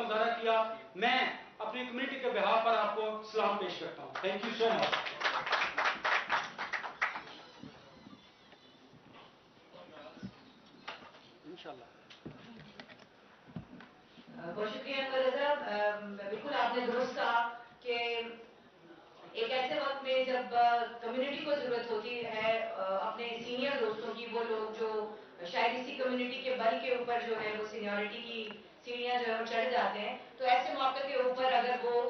مظاہرہ کیا. میں اپنی کمیونٹی کے بہاف پر آپ کو سلام پیش کرتا ہوں. تھینک یو سو مچ. بہت شکریہ انور صاحب. بالکل آپ نے درست کہا کہ ایک ایسے وقت میں جب کمیونٹی کو ضرورت ہوتی ہے اپنے سینئر دوستوں کی، وہ لوگ جو شاید اسی کمیونٹی کے بل کے اوپر جو ہے وہ سینیورٹی کی سیڑھیاں جو ہے وہ چڑھ جاتے ہیں، تو ایسے موقع کے اوپر اگر وہ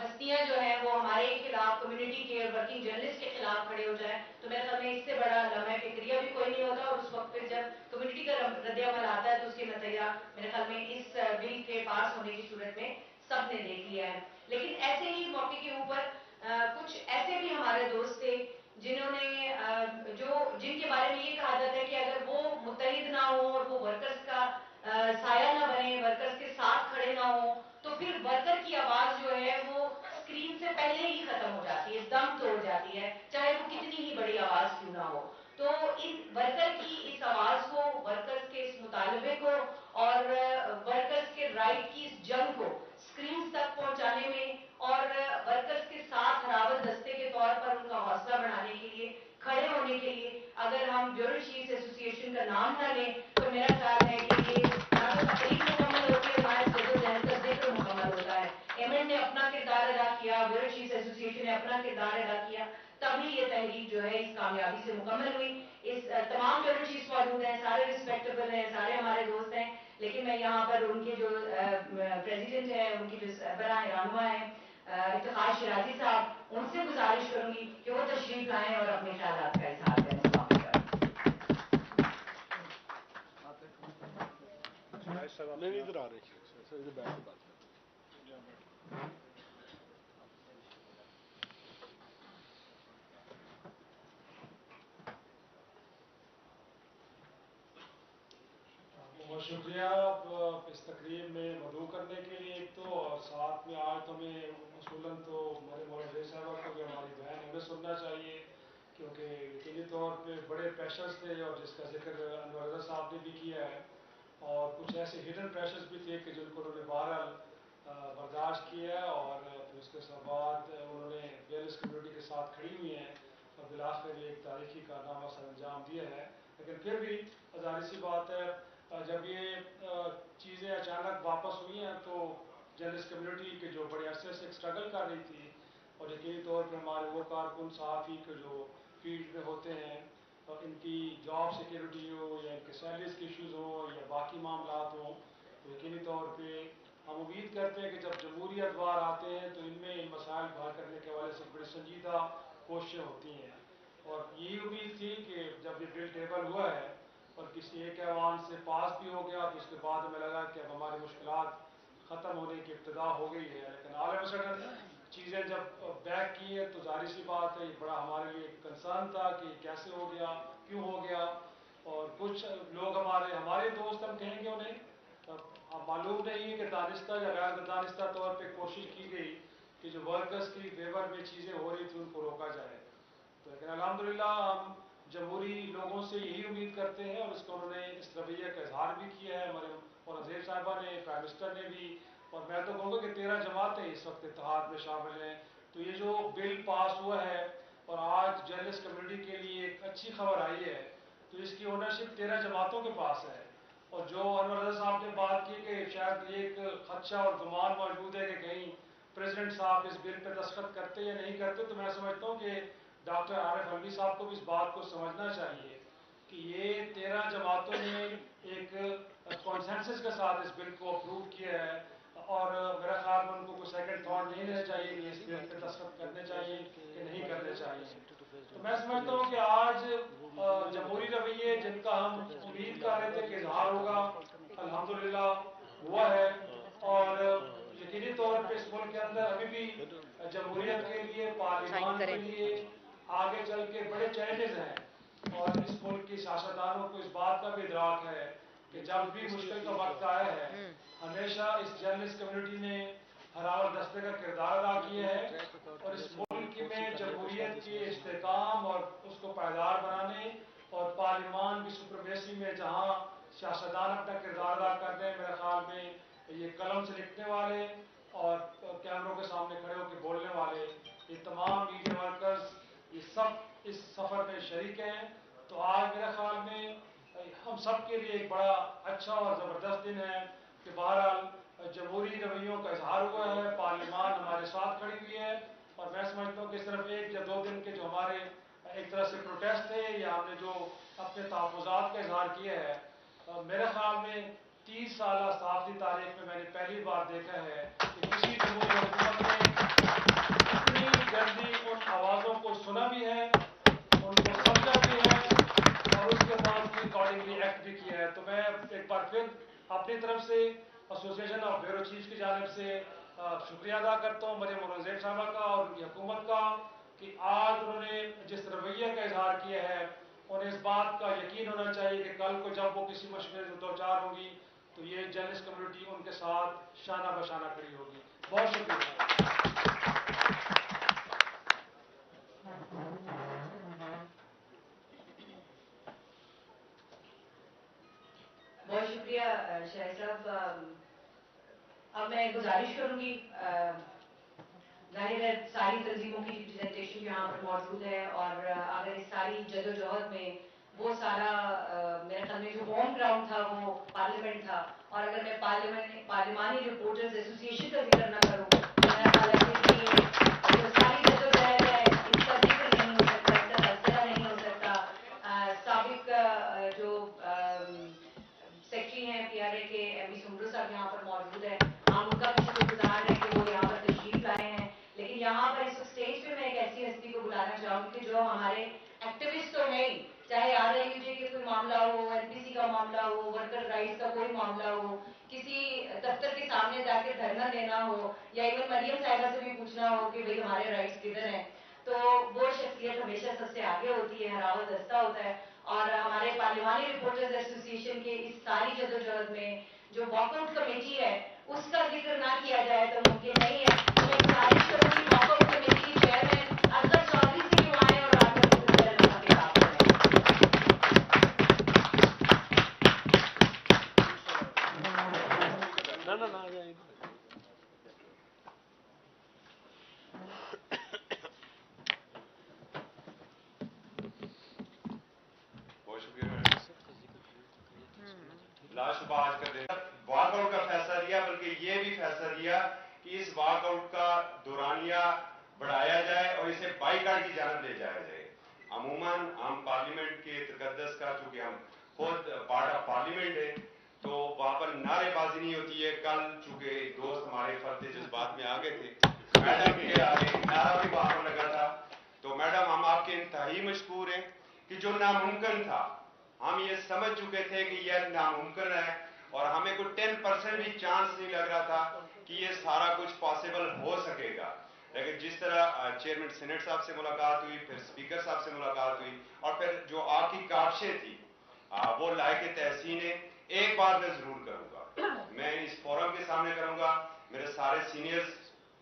ہستیاں جو ہیں وہ ہمارے خلاف، کمیونٹی کے ورکنگ جرنلسٹ کے خلاف کھڑے ہو جائیں، تو میرے خیال میں اس سے بڑا لمحہ فکریہ بھی کوئی نہیں ہوتا. اور اس وقت پہ جب کمیونٹی کا رد عمل آتا ہے تو اس کے نتیجہ میرے خیال میں اس بل کے پاس ہونے کی صورت میں سب نے دیکھ لیا ہے. لیکن ایسے ہی موقع کے اوپر کچھ ایسے بھی ہمارے دوست تھے جنہوں نے جن کے بارے میں یہ کہا جاتا ہے کہ اگر وہ متحد نہ ہوں اور وہ ورکرز کا سایہ نہ بنے، ورکرز کے ساتھ کھڑے نہ ہوں، تو پھر ورکر کی آواز جو ہے وہ اسکرین سے پہلے ہی ختم ہو جاتی ہے، دم توڑ جاتی ہے، چاہے وہ کتنی ہی بڑی آواز کیوں نہ ہو. تو ان ورکر کی اس آواز کو، ورکرز کے اس مطالبے کو اور ورکرز کے رائٹ کی اس جنگ کو اسکرینز تک پہنچانے میں اور ورکرز کے ساتھ ہراول دستے کے طور پر ان کا حوصلہ بڑھانے کے لیے، کھڑے ہونے کے لیے اگر ہم بیورو چیفز ایسوسی ایشن کا نام نہ لیں تو میرا خیال ہے کہ یہ نہ تو تقریب مکمل ہوتی ہے، ہمارے جدوجہد کا ذکر مکمل ہوتا ہے. ایمن نے اپنا کردار ادا کیا، بیورو چیفز ایسوسی ایشن نے اپنا کردار ادا کیا، تبھی یہ تحریک جو ہے اس کامیابی سے مکمل ہوئی. اس تمام بیورو چیفز موجود ہیں، سارے ریسپیکٹیبل ہیں، سارے ہمارے دوست ہیں، لیکن میں یہاں پر ان کے جو پریزیڈنٹ ہیں، ان کی جو سربراہ رہنما ہیں افتخار شیرازی صاحب، ان سے گزارش کروں گی کہ وہ تشریف لائیں اور اپنے خیالات کا اظہار کریں. نہیں ادھر آ رہی ہے، ادھر بیٹھ کے بات کریں. بہت شکریہ اس تقریب میں مدعو کرنے کے لیے ایک تو، اور ساتھ میں آج تو ہمیں اصولاً تو ہمارے مولانا صاحبہ کو بھی ہماری بہن ہمیں سننا چاہیے، کیونکہ یقینی طور پہ بڑے پریشرز تھے اور جس کا ذکر انور رضا صاحب نے بھی کیا ہے، اور کچھ ایسے ہڈن پریشرز بھی تھے کہ جن کو انہوں نے بہرحال برداشت کیا ہے، اور پھر اس کے بعد انہوں نے بیلس کمیونٹی کے ساتھ کھڑی ہوئی ہیں اور بالآخر ایک تاریخی کارنامہ سر انجام دیا ہے. لیکن پھر بھی ظاہر سی بات ہے جب یہ چیزیں اچانک واپس ہوئی ہیں تو جرنلسٹ کمیونٹی کے جو بڑے عرصے سے اسٹرگل کر رہی تھی، اور یقینی طور پہ ہمارے وہ کارکن صحافی کے جو فیلڈ میں ہوتے ہیں، ان کی جاب سیکورٹی ہو یا ان کے سیلریز کے ایشوز ہوں یا باقی معاملات ہوں، تو یقینی طور پہ ہم امید کرتے ہیں کہ جب جمہوری ادوار آتے ہیں تو ان میں ان مسائل کو حل کرنے کے حوالے سے بڑی سنجیدہ کوششیں ہوتی ہیں. اور یہی امید تھی کہ جب یہ بل ٹیبل ہوا ہے اور کسی ایک ایوان سے پاس بھی ہو گیا تو اس کے بعد ہمیں لگا کہ اب ہماری مشکلات ختم ہونے کی ابتدا ہو گئی ہے. لیکن عالم سڈن چیزیں جب بیک کی ہیں تو ظاہر سی بات ہے یہ بڑا ہمارے لیے کنسرن تھا کہ کیسے ہو گیا، کیوں ہو گیا. اور کچھ لوگ ہمارے دوست ہم کہیں گے انہیں معلوم نہیں ہے کہ دانستہ یا غیر دانستہ طور پہ کوشش کی گئی کہ جو ورکرز کی فیور میں چیزیں ہو رہی تھیں ان کو روکا جائے. تو لیکن الحمدللہ ہم جمہوری لوگوں سے یہی امید کرتے ہیں، اور اس کو انہوں نے اس رویہ کا اظہار بھی کیا ہے ہمارے اور عزیز صاحبہ نے، پرائم منسٹر نے بھی، اور میں تو کہوں گا کہ 13 جماعتیں اس وقت اتحاد میں شامل ہیں. تو یہ جو بل پاس ہوا ہے اور آج جرنلسٹ کمیونٹی کے لیے ایک اچھی خبر آئی ہے، تو اس کی اونرشپ 13 جماعتوں کے پاس ہے. اور جو انور رضا صاحب نے بات کی کہ شاید ایک خدشہ اور گمان موجود ہے کہ کہیں پریزیڈنٹ صاحب اس بل پہ دستخط کرتے یا نہیں کرتے، تو میں سمجھتا ہوں کہ ڈاکٹر عارف علوی صاحب کو بھی اس بات کو سمجھنا چاہیے کہ یہ 13 جماعتوں نے ایک کانسنسس کے ساتھ اس بل کو اپروو کیا ہے، اور میرا خیال میں ان کو کوئی سیکنڈ تھاٹ نہیں لینا چاہیے کہ اس بل پہ دستخط کرنے چاہیے کہ نہیں کرنے چاہیے. تو میں سمجھتا ہوں کہ آج جمہوری رویے جن کا ہم امید کر رہے تھے کہ اظہار ہوگا، الحمدللہ ہوا ہے. اور یقینی طور پہ اس ملک کے اندر ابھی بھی جمہوریت کے لیے، پارلیمان کے لیے آگے چل کے بڑے چیلنجز ہیں، اور اس ملک کی سیاستدانوں کو اس بات کا بھی ادراک ہے کہ جب بھی مشکل کا وقت آیا ہے ہمیشہ اس جرنلسٹ کمیونٹی نے ہراول دستے کا کردار ادا کیا ہے، اور اس ملک میں جمہوریت کے استحکام اور اس کو پائیدار بنانے اور پارلیمان کی سپریمیسی میں جہاں سیاستدان اپنا کردار ادا کر رہے ہیں، میرے خیال میں ये कलम से लिखने वाले और कैमरों के सामने खड़े होकर बोलने वाले, ये तमाम मीडिया वर्कर्स, ये सब इस सफ़र में शरीक हैं। तो आज मेरे ख्याल में हम सब के लिए एक बड़ा अच्छा और ज़बरदस्त दिन है कि बहरहाल जमहूरी रवैयों का इजहार हुआ है, पार्लियामान हमारे साथ खड़ी हुई है। और मैं समझता हूँ कि सिर्फ 1 या 2 दिन के जो हमारे एक तरह से प्रोटेस्ट थे या हमने जो अपने तहफ़्फ़ुज़ात का इजहार किया है, मेरे ख्याल में 30 साल सहाफ़ती तारीख में मैंने पहली बार देखा है कि किसी जमहूरी हुकूमत ने इतनी जल्दी उन आवाज़ों को सुना भी है, उनको समझा भी है और उसके बाद उसके अकॉर्डिंगली एक्ट भी किया है। तो मैं एक बार फिर अपनी तरफ से एसोसिएशन ऑफ ब्यूरो चीफ्स की जानिब से शुक्रिया अदा करता हूँ मरियम औरंगज़ेब साहबा का और उनकी हुकूमत का कि आज उन्होंने जिस रवैये का इजहार किया है, उन्हें इस बात का यकीन होना चाहिए कि कल को जब वो किसी मुश्किल से दो चार होंगी तो ये जर्नलिस्ट कम्युनिटी उनके साथ शाना बशाना खड़ी होगी। बहुत शुक्रिया। बहुत शुक्रिया शाहिद साहब। अब मैं गुजारिश करूंगी, जाहिर है सारी तंजीमों की रिप्रेजेंटेशन यहाँ पर मौजूद है और अगर इस सारी जदोजहद में वो सारा मेरे ख्याल में जो होम ग्राउंड था वो पार्लियामेंट था, और अगर मैं पार्लियामानी रिपोर्टर्स एसोसिएशन का जिक्र न करूँ तो मेरा ख्याल है कि ये जो सारी जदोजहद है इसका जिक्र नहीं हो सकता, इसका तज़किरा नहीं हो सकता। साबिक जो सेक्रेटरी हैं PRA के MB सुमरू साहब यहाँ पर मौजूद है, हम उनका भी शुक्रगुजार हैं कि वो यहाँ पर तशरीफ लाए हैं। लेकिन यहाँ पर इस स्टेज पे मैं एक ऐसी हस्ती को बुलाना चाहूँगी कि जो हमारे एक्टिविस्ट तो है ही, चाहे RIUJ के कोई मामला हो, NPC का मामला हो, वर्कर राइट्स का कोई मामला हो, किसी दफ्तर के सामने जाकर धरना देना हो या इवन मरियम साहिबा से भी पूछना हो कि भाई हमारे राइट्स किधर हैं, तो वो शख्सियत हमेशा सबसे आगे होती है, हरावा दस्ता होता है। और हमारे पार्लियामानी रिपोर्टर्स एसोसिएशन के इस सारी जदोजहद में जो वॉकआउट कमेटी है उसका जिक्र ना किया जाए तो मुमकिन नहीं है। तो मैं गुजारिश करूंगी वॉकआउट कमेटी की चेयरमैन अजगर चौधरी से भी आए और आकर ना आ जाए। बहुत शुक्रिया। लाशुबा आज का दिन वॉकआउट का फैसला लिया, बल्कि ये भी फैसला लिया कि इस वॉकआउट का दौरानिया बढ़ाया जाए और इसे बाईकाट की जानब ले जाया जाए। अमूमन हम पार्लियामेंट के तकद्दस का, चूंकि हम खुद पार्ट ऑफ पार्लियामेंट है, तो वहां पर नारेबाजी नहीं होती है। कल चूंकि दोस्त हमारे फर्द जिस बात में आ गए थे, मैडम के आगे नारा भी वहां पर लगा था। तो मैडम हम आपके इंतहाई मशकूर हैं कि जो नामुमकिन था, हम ये समझ चुके थे कि यह नामुमकिन है और हमें कोई 10% भी चांस नहीं लग रहा था कि ये सारा कुछ पॉसिबल हो सकेगा। लेकिन जिस तरह चेयरमैन सीनेट साहब से मुलाकात हुई, फिर स्पीकर साहब से मुलाकात हुई और फिर जो आपकी काविशें थी वो लायक तहसीन है। एक बात मैं जरूर करूंगा, मैं इस फोरम के सामने करूंगा, मेरे सारे सीनियर्स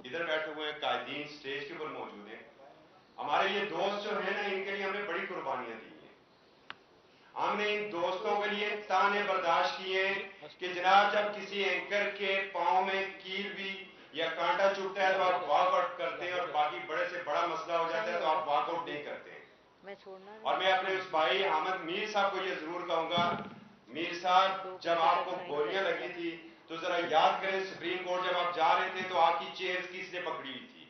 इधर बैठे हुए हैं, कायदीन स्टेज के ऊपर मौजूद हैं। हमारे ये दोस्त जो है ना, इनके लिए हमने बड़ी कुर्बानियां दी हैं। हमने इन दोस्तों के लिए ताने बर्दाश्त किए कि जनाब जब किसी एंकर के पांव में कील भी या कांटा चुभता है तो आप वॉकआउट करते हैं और बाकी बड़े से बड़ा मसला हो जाता है तो आप वॉकआउट नहीं करते हैं। और मैं अपने उस भाई हामिद मीर साहब को ये जरूर कहूंगा, मीर साहब जब आपको गोलियां लगी थी तो जरा याद करें सुप्रीम कोर्ट जब आप जा रहे थे तो आपकी चेयर किसने पकड़ी हुई थी।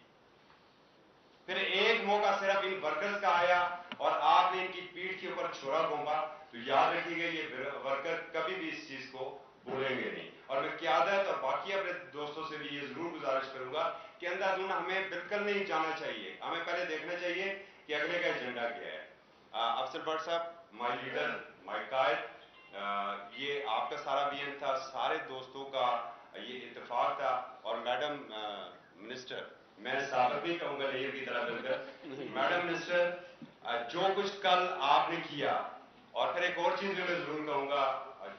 फिर एक मौका सिर्फ इन वर्कर्स का आया और आपने इनकी पीठ के ऊपर छुरा घूमा। तो याद रखिएगा ये वर्कर कभी भी इस चीज को भूलेंगे नहीं। और मैं क़यादत और बाकी अपने दोस्तों से भी ये जरूर गुजारिश करूंगा कि अंधाधुन हमें बिल्कुल नहीं जाना चाहिए, हमें पहले देखना चाहिए कि अगले का एजेंडा क्या है। अफसर भट्ट साहब, माई लीडर, माई कायद, ये आपका सारा विजन था, सारे दोस्तों का ये इत्तेफाक था। और मैडम मिनिस्टर, मैं साबित नहीं कहूंगा लेयर की तरह बिल्कुल, मैडम मिनिस्टर जो कुछ कल आपने किया, और फिर एक और चीज भी मैं जरूर कहूंगा,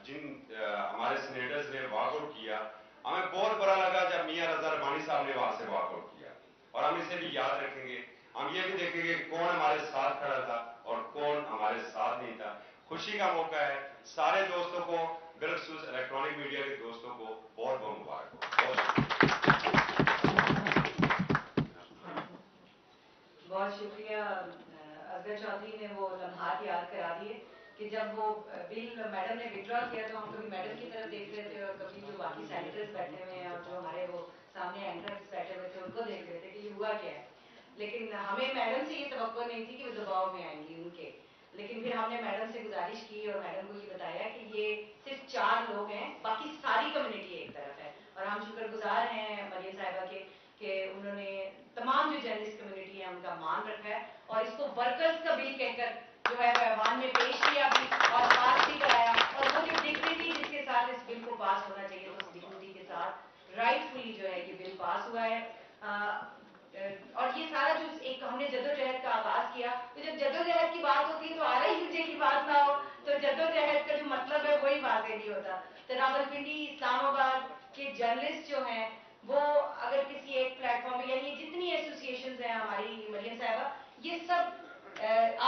जिन हमारे सीनेटर्स ने वॉकआउट किया, हमें बहुत बुरा लगा जब मियां रजा रबानी साहब ने वहां से वॉकआउट किया। और हम इसे भी याद रखेंगे, हम ये भी देखेंगे कौन हमारे साथ खड़ा था और कौन हमारे साथ नहीं था। खुशी का मौका है, सारे दोस्तों को बिलखसूस इलेक्ट्रॉनिक मीडिया के दोस्तों को बहुत बहुत मुबारक हो। बहुत शुक्रिया असगर चौधरी ने वो लम्हात याद करा दिए कि जब वो बिल मैडम ने विड्रॉ किया तो हम कभी मैडम की तरफ देख रहे थे और कभी जो बाकी सेनेटर्स बैठे हुए हैं और जो हमारे वो सामने एंकर्स बैठे हुए थे उनको देख रहे थे कि ये हुआ क्या है। लेकिन हमें मैडम से ये तवक्को नहीं थी कि वो दबाव में आएंगी उनके, लेकिन फिर हमने मैडम से गुजारिश की और मैडम को ये बताया कि ये सिर्फ 4 लोग हैं, बाकी सारी कम्युनिटी एक तरफ है। और हम शुक्रगुजार हैं मरियम साहिबा के कि उन्होंने तमाम जो जर्नलिस्ट कम्युनिटी है उनका मान रखा है और इसको वर्कर्स का बिल कहकर जो है ऐवान में पेश किया भी और पास भी कराया। और वो जो डिग्निटी जिसके साथ इस बिल को पास होना चाहिए उस डिग्निटी के साथ राइटफुली जो है ये बिल पास हुआ है। और ये सारा जो एक हमने जद्दोजहद का आगाज किया, तो जब जद्दोजहद की बात होती है तो RIUJ की बात ना हो तो जद्दोजहद का जो मतलब है वही वाज़ेह नहीं होता। तो रावलपिंडी इस्लामाबाद के जर्नलिस्ट जो हैं वो अगर किसी एक प्लेटफॉर्म पे, यानी जितनी एसोसिएशंस हैं हमारी मरियम साहिबा, ये सब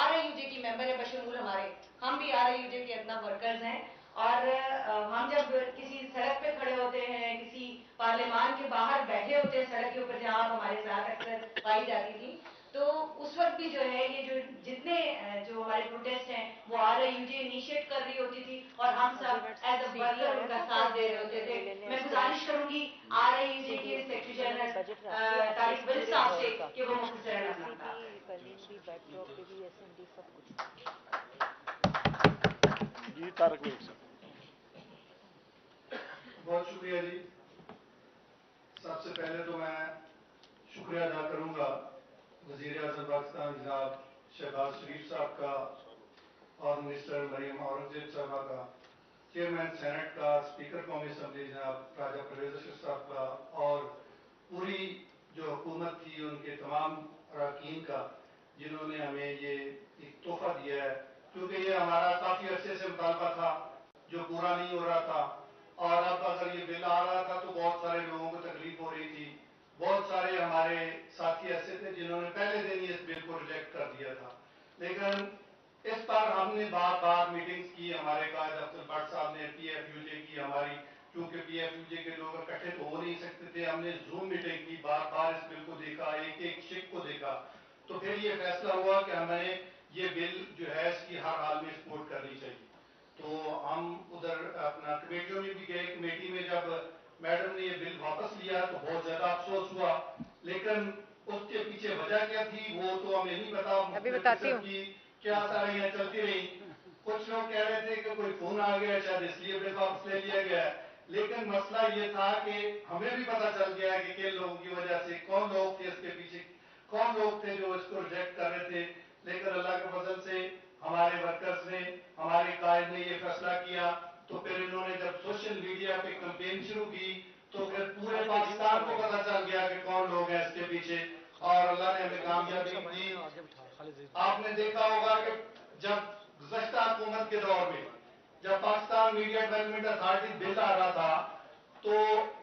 RIUJ की मेंबर है। बशमूल हमारे हम भी RIUJ के अपना वर्कर्स हैं और हम जब किसी सड़क पे खड़े होते हैं, किसी पार्लियामान के बाहर बैठे होते हैं सड़क के ऊपर जहाँ आप हमारे साथ अक्सर पाई जाती थी, तो उस वक्त भी जो है ये जो जितने जो हमारे प्रोटेस्ट हैं वो RIUJ इनिशिएट कर रही होती थी और हम सब एज अ वर्कर उनका साथ दे रहे होते थे। मैं गुजारिश करूंगी RIUJ के सेक्रेटरी जनरल तारिक बिल साहब से कि वो मुख्तसरन अपना बात जी तारक वेद सर। बहुत शुक्रिया जी। सबसे पहले तो मैं शुक्रिया अदा करूंगा वज़ीर आज़म पाकिस्तान जनाब शहबाज शरीफ साहब का और मिनिस्टर मरियम औरंगजेब साहबा का, चेयरमैन सेनेट का, स्पीकर कौमी असम्बली जनाब राजा परवेज अशरफ साहब का और पूरी जो हुकूमत थी उनके तमाम अरकान का जिन्होंने हमें ये एक तोहफा दिया है, क्योंकि ये हमारा काफ़ी अरसे से मुतालबा था जो पूरा नहीं हो रहा था। और अब अगर ये बिल आ रहा था तो बहुत सारे लोगों को तकलीफ हो रही थी। बहुत सारे हमारे साथी ऐसे थे जिन्होंने पहले दिन ही इस बिल को रिजेक्ट कर दिया था, लेकिन इस पर हमने बार बार मीटिंग्स की। हमारे कायद अब्दुल भट्ट साहब ने PFUJ की हमारी, क्योंकि PFUJ के लोग इकट्ठे तो हो नहीं सकते थे, हमने जूम मीटिंग की, बार बार इस बिल को देखा, एक एक शिक को देखा, तो फिर ये फैसला हुआ कि हमें ये बिल जो है इसकी हर हाल में सपोर्ट करनी चाहिए। तो हम उधर अपना कमेटियों में भी गए। कमेटी में जब मैडम ने ये बिल वापस लिया तो बहुत ज्यादा अफसोस हुआ, लेकिन उसके पीछे वजह क्या थी वो तो हमें नहीं पता। अभी बताती हूँ की क्या सारियां चलती रही। कुछ लोग कह रहे थे कि कोई फोन आ गया शायद इसलिए बिल वापस ले लिया गया है, लेकिन मसला ये था कि हमें भी पता चल गया कि किन लोगों की वजह से, कौन लोग थे इसके पीछे, कौन लोग थे जो इसको रिजेक्ट कर रहे थे। लेकिन अल्लाह के फजल से हमारे वर्कर्स ने, हमारे कायद ने ये फैसला किया, तो फिर इन्होंने जब सोशल मीडिया पे कैंपेन शुरू की तो फिर पूरे पाकिस्तान को पता चल गया कि कौन लोग हैं इसके पीछे, और अल्लाह ने हमें कामयाबी दी। आपने देखा होगा कि जब गुज़श्ता हुकूमत के दौर में जब Pakistan media development authority bill आ रहा था तो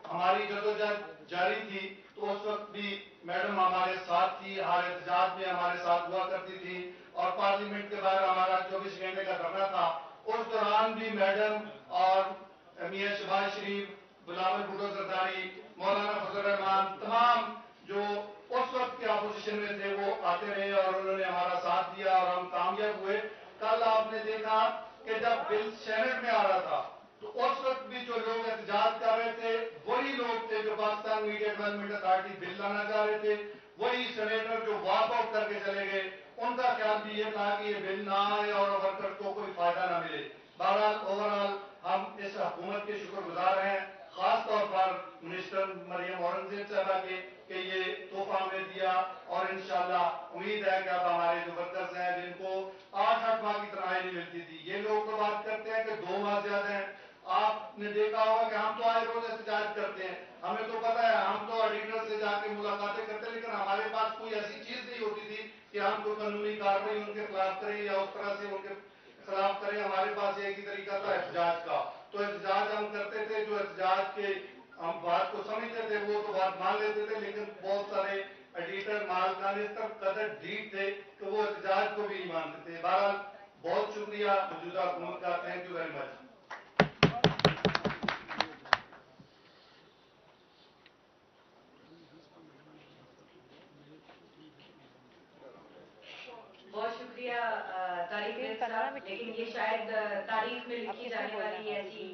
हमारी जदोजहद जारी थी, तो उस वक्त भी मैडम हमारे साथ थी, हर एहतजाज में हमारे साथ हुआ करती थी, और पार्लियामेंट के बाहर हमारा 24 घंटे का धरना था। उस दौरान भी मैडम और मियां शहबाज शरीफ, बिलावल भुट्टो जरदारी, मौलाना फजल रहमान, तमाम जो उस वक्त के अपोजिशन में थे वो आते रहे और उन्होंने हमारा साथ दिया और हम कामयाब हुए। कल आपने देखा कि जब बिल सेनेट में आ रहा था तो उस वक्त भी जो लोग एहतजाज कर रहे थे वही लोग थे जो Pakistan media development authority bill लाना चाह रहे थे, वही सेनेटर जो वॉकआउट करके चले गए। उनका ख्याल भी ये था कि ये बिल ना आए और वर्कर को कोई फायदा ना मिले। बहरहाल ओवरऑल हम इस हुकूमत के शुक्रगुजार हैं, खास तौर पर मिनिस्टर मरियम औरंगजेब साहबा के कि ये तोहफा हमें दिया, और इंशाल्लाह उम्मीद है कि अब हमारे जो वर्कर्स हैं जिनको 8 माह की तनख्वाह नहीं मिलती थी, ये लोग तो बात करते हैं कि 2 माह ज्यादा है। आपने देखा होगा कि हम तो आए रोज एहतजाज करते हैं, हमें तो पता है, हम तो ऑडिटर से जाके मुलाकातें करते हैं, लेकिन हमारे पास कोई ऐसी चीज नहीं होती थी कि हम कोई कानूनी कार्रवाई उनके खिलाफ करें या उस तरह से उनके खिलाफ करें। हमारे पास एक ही तरीका था एहतजाज का, तो एहतजाज हम करते थे। जो एहतजाज के हम बात को समझते थे वो तो बात मान लेते थे, लेकिन बहुत सारे एडिटर मालकान इस तरफ कदर ढीठ थे तो वो एहतजाज को भी नहीं मानते थे। बहरहाल बहुत शुक्रिया मौजूदा हुकूमत का, थैंक यू वेरी मच। तारीख लेकिन ये शायद तारीख में लिखी जाने वाली ऐसी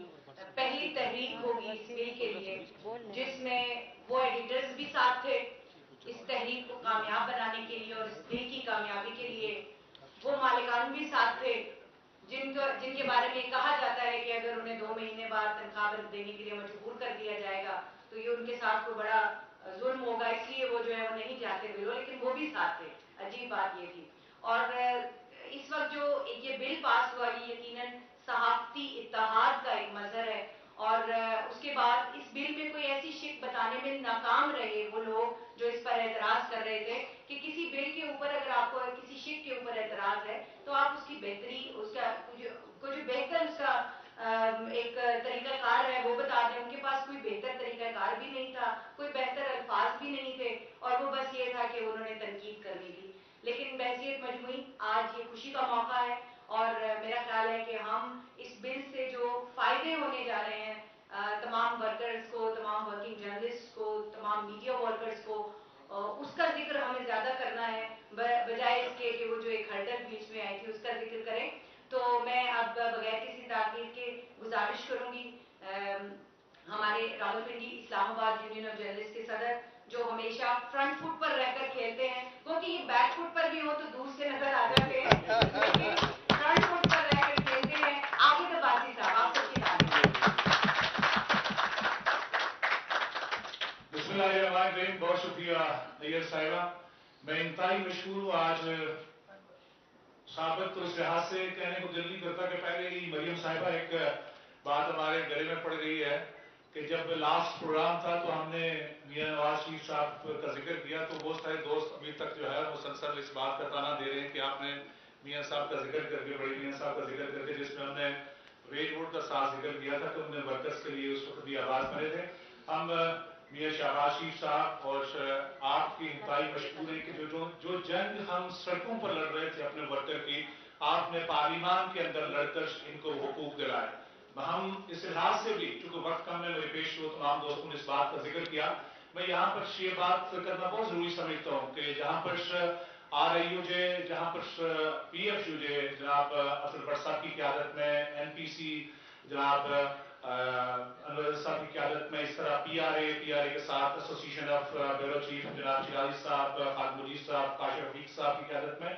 पहली तहरीक होगी इस बिल के लिए जिसमें वो एडिटर्स भी साथ थे इस तहरीक को कामयाब बनाने के लिए और इस बिल की कामयाबी के लिए, वो मालिकान भी साथ थे जिनके बारे में कहा जाता है कि अगर उन्हें 2 महीने बाद तनख्वाह देने के लिए मजबूर कर दिया जाएगा तो ये उनके साथ कोई बड़ा जुल्म होगा, इसलिए वो जो है वो नहीं चाहते बिलो, लेकिन वो भी साथ थे। अजीब बात ये थी। और इस वक्त जो ये बिल पास हुआ ये यकीनन सहाफती इत्तेहाद का एक मजहर है और उसके बाद इस बिल में कोई ऐसी शिक बताने में नाकाम रहे वो लोग जो इस पर एतराज कर रहे थे कि किसी बिल के ऊपर अगर आपको किसी शिक के ऊपर एतराज है तो आप उसकी बेहतरी उसका जो बेहतर उसका एक तरीकाकार है वो बता दें। उनके पास कोई बेहतर तरीकाकार भी नहीं था, कोई बेहतर अल्फाज भी नहीं थे और वो बस ये था कि उन्होंने तनकीद करनी थी। लेकिन बहसीत मजमूई आज ये खुशी का मौका है और मेरा ख्याल है कि हम इस बिल से जो फायदे होने जा रहे हैं तमाम वर्कर्स को, तमाम वर्किंग जर्नलिस्ट को, तमाम मीडिया वर्कर्स को, उसका जिक्र हमें ज्यादा करना है बजाय इसके कि वो जो एक हर्डल बीच में आई थी उसका जिक्र करें। तो मैं अब बगैर किसी ताकीद के गुजारिश करूंगी हमारे Rawalpindi Islamabad union of journalist के सदर जो हमेशा फ्रंट फुट पर रहकर खेलते हैं, क्योंकि ये बैक फुट पर भी हो तो दूर से नजर आ जाते हैं, लेकिन फ्रंट फुट पर रहकर खेलते हैं। आगे तो बासी साहब आप सबकी तारीफ। बिस्मिल्लाहिर्रहमानिर्रहीम। बहुत शुक्रिया नैयर साहिबा। मैं इंतहाई मशहूर हूँ आज साबित तो इस लिहाज से कहने को दिल नहीं करता कि पहले ही मरियम साहिबा एक बात हमारे गले में पड़ गई है कि जब लास्ट प्रोग्राम था तो हमने मियां नवाज शरीफ साहब का जिक्र किया तो बहुत सारे दोस्त अभी तक जो है मुसलसल इस बात का ताना दे रहे हैं कि आपने मियां साहब का जिक्र करके, बड़े मियां साहब का जिक्र करके, जिसमें हमने वेज वोट का साथ जिक्र किया था कि उन्होंने वर्कर्स के लिए उस वक्त भी आवाज बने थे। हम मियां शहबाज शरीफ साहब और आपकी इंतहाई मशहूर है कि जो जंग हम सड़कों पर लड़ रहे थे अपने वर्कर की, आपने पार्लिमान के अंदर लड़कर इनको हुकूक दिलाए। हम इस लिहाज से भी चूंकि वक्त कम है, मेरे पेश हुए तमाम दोस्तों ने इस बात का जिक्र किया, मैं यहाँ पर ये बात करना बहुत जरूरी समझता हूँ कि जहाँ पर RIUJ, जहाँ पर PFUJ जनाब अफजल भट्ट साहब की क़यादत में, NPC जनाब अनवर साहब की क़यादत में, इस तरह PRA के साथ एसोसिएशन ऑफ ब्यूरो चीफ जनाब चिराजी साहब, खालिद मुजीब साहब, काशिफ रफीक साहब की क़यादत में,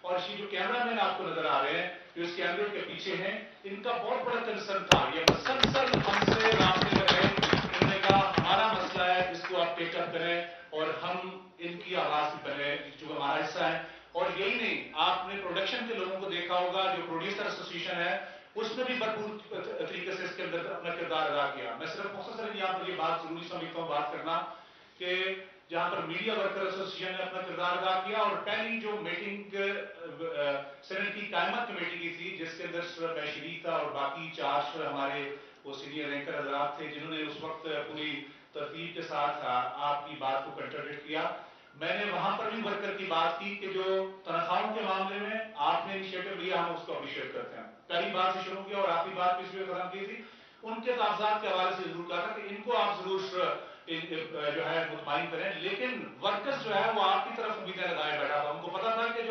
और ये जो कैमरामैन आपको नजर आ रहे हैं जो इस कैमरे के पीछे हैं, इनका बहुत बड़ा कंसर्न था। ये मुसलसल हमसे रास्ते में रहे, इन्होंने कहा हमारा मसला है जिसको आप टेकअप करें और हम इनकी आवाज भी बने जो हमारा हिस्सा है। और यही नहीं, आपने प्रोडक्शन के लोगों को देखा होगा, जो प्रोड्यूसर एसोसिएशन है उसमें भी भरपूर तरीके से इसके अंदर अपना किरदार अदा किया। मैं सिर्फ मुख्तसर यहाँ पर ये बात जरूरी समझता हूँ बात करना कि जहां पर मीडिया वर्कर एसोसिएशन ने अपना किरदार अदा किया और पहली जो मीटिंग सेनेट की कायमत कमेटी की थी जिसके अंदर मैं शरीक था और बाकी 4 हमारे वो सीनियर रैंकर हजरात थे जिन्होंने उस वक्त पूरी तरतीब के साथ आपकी बात को कंट्रोडिक्ट किया। मैंने वहां पर भी वर्कर की बात की कि जो तनख्वाहों के मामले में आपने इनिशिएटिव लिया, हम उसको अप्रिशिएट करते हैं। पहली बात से शुरू किया और आखिरी बात पिछले खत्म की थी, उनके कागजात के हवाले से जरूर कहा था कि इनको आप जरूर जो है मुतमाइन करें, लेकिन वर्कर्स जो है वो आपकी तरफ उम्मीदें लगाए बैठा था। उनको पता था कि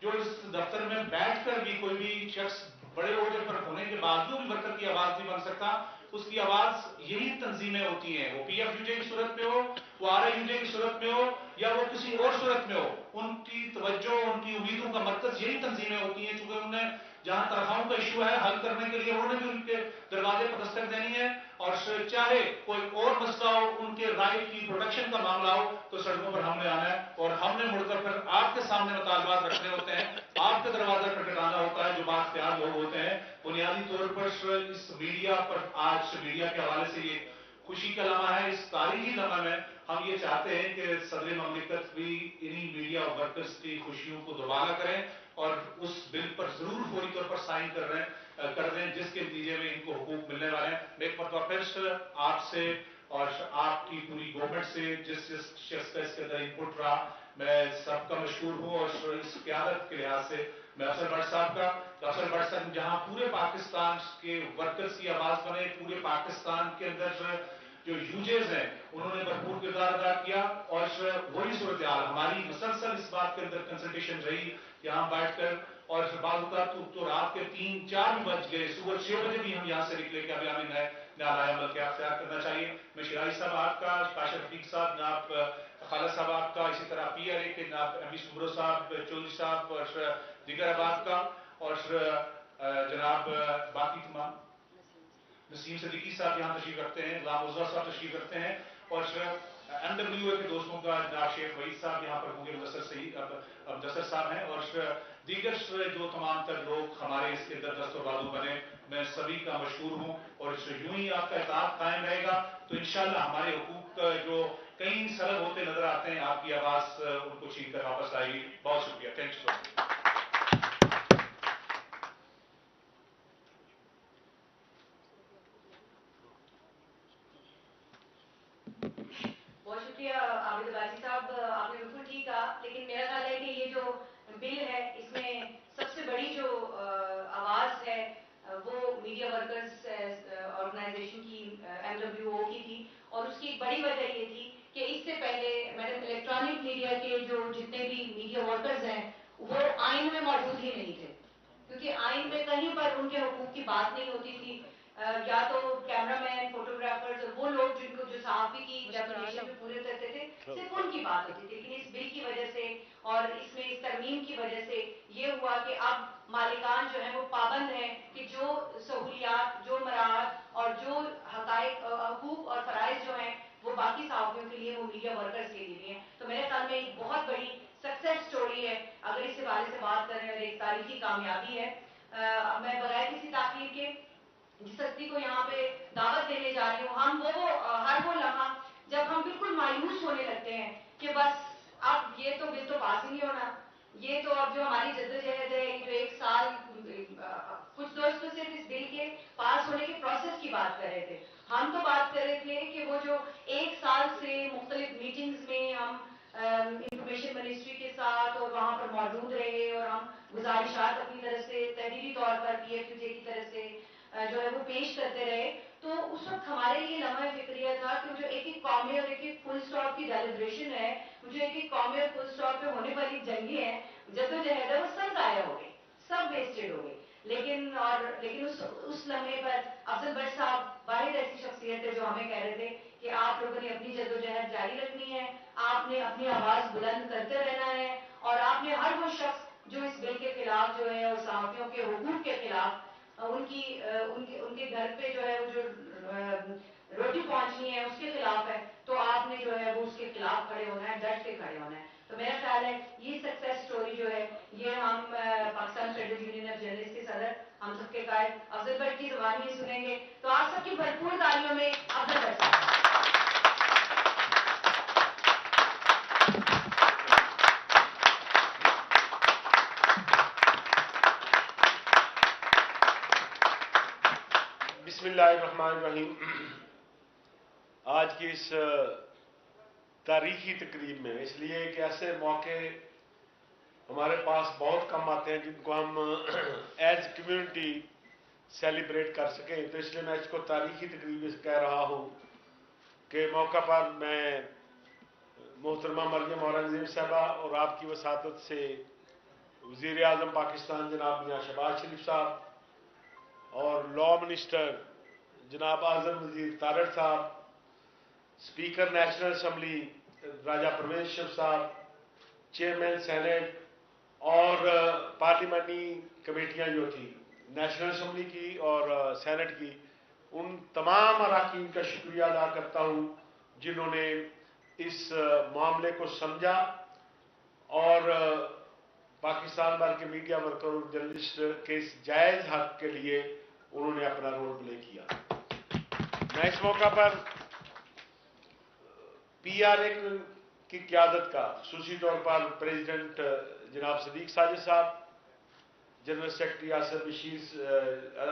जो इस दफ्तर में बैठकर भी कोई भी शख्स बड़े ओहदे पर होने के बावजूद भी वर्कर की आवाज नहीं बन सकता, उसकी आवाज यही तंजीमें होती हैं, वो PFUJ की सूरत में हो, वो RIUJ की सूरत में हो या वो किसी और सूरत में हो, उनकी तवज्जो, उनकी उम्मीदों का मरकज यही तंजीमें होती हैं। चूंकि उन्होंने जहां तनख्वाहों का इशू है हल करने के लिए उन्होंने भी उनके दरवाजे पर दस्तक देनी है, और चाहे कोई और मसला हो, उनके राइट की प्रोटेक्शन का मामला हो, तो सड़कों पर हमने आना है और हमने मुड़कर फिर आपके सामने मुतालबात रखने होते हैं, आपके दरवाजा खटखटाना होता है। जो बाख्तियार लोग होते हैं, बुनियादी तौर पर इस मीडिया पर, आज मीडिया के हवाले से ये खुशी का लम्हा है, इस तारीखी लम्हा में हम ये चाहते हैं कि सदर ममलिकत भी इन्हीं मीडिया वर्कर्स की खुशियों को दोबारा करें और उस बिल पर जरूर फौरी तौर पर साइन कर दें जिसके नतीजे में इनको हुकूक मिलने वाले हैं। मैं एक मरतबा फिर आपसे और आपकी पूरी गवर्नमेंट से जिस शख्स का इसके अंदर इनपुट रहा, मैं सबका मशहूर हूँ और इस क़यादत के लिहाज से मैं अफजल भट्ट साहब का, अफजल भट्ट साहब जहां पूरे पाकिस्तान के वर्कर्स की आवाज बने, पूरे पाकिस्तान के अंदर जो यूजेस हैं उन्होंने भरपूर किरदार अदा किया और वही सूरत हाल हमारी मुसलसल इस बात के अंदर कंसल्टेशन रही यहाँ बैठकर और बाद तो रात के 3-4 भी बज गए, सुबह 6 बजे भी हम यहाँ से निकले कि अभी हमें नया अमल क्या अख्तियार करना चाहिए। मैं शिराजी साहब आपका, काशिफ रफीक साहब, जनाब खालिद साहब आपका, इसी तरह PRA के जनाब एमवी सुब्रो साहब, चौधरी साहब और दीगर अहबाब का, और जनाब बाकी तमाम नसीम सदीकी साहब यहाँ तशरीफ रखते हैं, गुलाम उज़्ज़ा साहब तशरीफ रखते हैं, और MWA के दोस्तों का जनाब शेख वहीद साहब यहाँ पर होंगे, मुदस्सर साहब हैं, और दीगर जो तमाम तर लोग हमारे इसके अंदर दस्तरबाजू बने, मैं सभी का मशहूर हूँ। और यूं ही आपका इताअत कायम रहेगा तो इंशाल्लाह हमारे हुकूक जो कई सरल होते नजर आते हैं, आपकी आवाज उनको छीन कर वापस आएगी। बहुत शुक्रिया, थैंक यू सो मच। बहुत शुक्रिया आबिद अब्बासी साहब, आपने बिल्कुल ठीक कहा, लेकिन मेरा ख्याल है कि ये जो बिल है इसमें सबसे बड़ी जो आवाज है वो मीडिया वर्कर्स ऑर्गेनाइजेशन की, MWO की थी, और उसकी एक बड़ी वजह ये थी कि इससे पहले मैडम इलेक्ट्रॉनिक मीडिया के जो जितने भी मीडिया वर्कर्स हैं वो आइन में मौजूद ही नहीं थे, क्योंकि आइन में कहीं पर उनके हुकूक की बात नहीं होती थी। या तो कैमरामैन, फोटोग्राफर्स और वो लोग जिनको जो सहाफी की डेफिनेशन में पूरे करते थे, सिर्फ उनकी बात होती थी। लेकिन इस बिल की वजह से और इसमें इस तरमीम की वजह से ये हुआ कि अब मालिकान जो है वो पाबंद है कि जो सहूलियात, जो मराहत और जो हकायक, हकूक और फराइज जो हैं वो बाकी सहाफियों के लिए, वो मीडिया वर्कर्स के लिए हैं। तो मेरे ख्याल में एक बहुत बड़ी सक्सेस स्टोरी है अगर इस हवाले से बात करें, और एक तारीखी कामयाबी है। मैं बगैर किसी ताकीर के जिस हस्ती को यहाँ पे दावत देने जा रही हूँ, हम हर वो लम्हा जब हम बिल्कुल मायूस होने लगते हैं कि बस अब ये तो बिल तो पास ही नहीं होना, ये तो अब जो हमारी जद्दोजहद है, जो 1 साल, कुछ दोस्त तो सिर्फ इस बिल के पास होने के प्रोसेस की बात कर रहे थे, हम तो बात कर रहे थे कि वो जो 1 साल से मुख्तलिफ मीटिंग्स में हम इंफॉर्मेशन मिनिस्ट्री के साथ और वहाँ पर मौजूद रहे, और हम गुजारिशात अपनी तरफ से तहरीरी तौर पर PFUJ की तरफ से जो है वो पेश करते रहे। तो उस वक्त हमारे लिए लम्हा फिक्रिया था कि जो एक एक कौमे और एक एक फुल स्टॉप की डेलिब्रेशन है, जो एक एक कौमे और फुल स्टॉप पे होने वाली जंगें हैं, जद्दोजहद है, वो सब जाया हो गई, सब वेस्टेड हो गई। लेकिन उस लम्हे पर अफजल भट्ट साहब वाहिद ऐसी शख्सियत है जो हमें कह रहे थे कि आप लोगों ने अपनी जद्दोजहद जारी रखनी है, आपने अपनी आवाज बुलंद करते रहना है, और आपने हर वो शख्स जो इस बिल के खिलाफ जो है और सहाफियों के हुकूक के खिलाफ उनके घर पे जो है वो जो रोटी पहुंचनी है उसके खिलाफ है, तो आपने जो है वो उसके खिलाफ खड़े होना है, डट के खड़े होना है। तो मेरा ख्याल है ये सक्सेस स्टोरी जो है ये हम Pakistan federal union of journalist के सदर, हम सबके कायद अफजल भट्ट की जुबानी में सुनेंगे। तो आप सबकी भरपूर तालियों में अफजल भट्ट साहब। बिस्मिल्लाहिर्रहमानिर्रहीम। आज की इस तारीखी तकरीब में, इसलिए कि ऐसे मौके हमारे पास बहुत कम आते हैं जिनको हम एज कम्युनिटी सेलिब्रेट कर सकें, तो इसलिए मैं इसको तारीखी तकरीब कह रहा हूँ कि मौका पर मैं मोहतरमा मरियम औरंगजेब साहबा और आपकी वसातत से वज़ीर आज़म पाकिस्तान जनाब मियां शहबाज शरीफ साहब और लॉ मिनिस्टर जनाब आज़म वज़ीर तारड़ साहब, स्पीकर नेशनल असम्बली राजा परवेज शरीफ साहब, चेयरमैन सेनेट और पार्लिमानी कमेटियां जो थी नेशनल असम्बली की और सेनेट की, उन तमाम अरकान का शुक्रिया अदा करता हूं जिन्होंने इस मामले को समझा और पाकिस्तान भर के मीडिया वर्कर और जर्नलिस्ट के इस जायज़ हक के लिए उन्होंने अपना रोल प्ले किया। मैं इस मौका पर PRA की क़यादत का खुसूसी तौर पर प्रेसिडेंट जनाब सदीक साजिद साहब, जनरल सेक्रेटरी आसिफ बशीर